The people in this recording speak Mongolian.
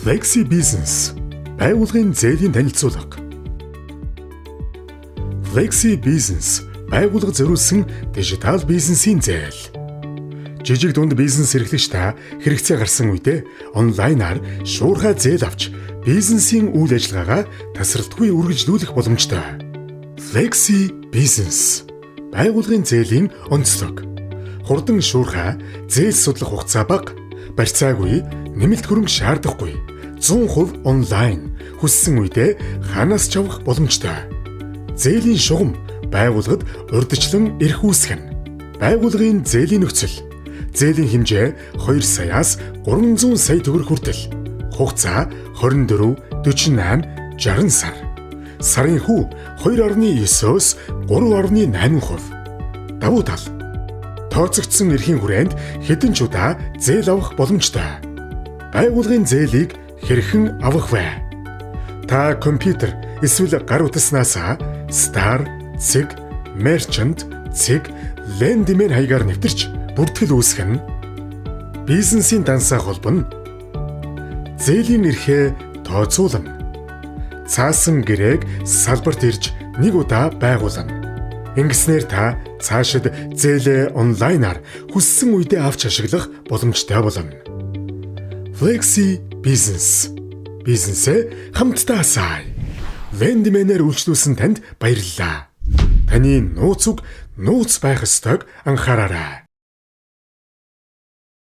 Flexi Business байгууллагын зээлийн танилцуулга. Flexi Business байгууллага зориулсан дижитал бизнесийн зээл. Жижиг дунд бизнес эрхлэгч та хэрэгцээ гарсан үедээ онлайнаар шуурхай зээл авч бизнесийн үйл ажиллагаагаа тасралтгүй үргэлжлүүлэх боломжтой. Flexi Business байгууллагын зээлийн онцлог. Хурдан шуурхай зээл судлах хугацаа бага, барьцаагүй, нэмэлт хөрөнгө шаардахгүй, 100% онлайн, хүссэн үедээ ханаас ч авах боломжтой. Зээлийн шугам байгууллагад урьдчилан эрх үүсгэн. Байгууллагын зээлийн нөхцөл. Зээлийн хэмжээ 2 саяас 300 сая төгрөг хүртэл. Хугацаа 24, 48, 60 сар. Сарын хүү 2.9-өөс 3.8%. Давуу тал. Тооцогдсон эрхийн хүрээнд хэдэн ч удаа зээл авах боломжтой. Байгууллагын зээлийг хэрхэн авах вэ? Та компьютер эсвэл гар утаснаас Star, Цэг, Merchant, Цэг, Lendman хаягаар нэвтэрч бүртгэл үүсгэн. Бизнесийн дансаа холбоно. Зээлийн эрхээ тооцоолно. Цаасан гэрээг салбарт ирж нэг удаа байгуулна. Ингэснээр та цаашид зээлээ онлайнаар хүссэн үедээ авч ашиглах боломжтой болно. Flexi Business. Бизнесээ хамтдаа сайн. Lendman-ээр үйлчлүүлсэн танд баярлалаа. Таны нууц уг нууц байх ёстойг анхаараарай.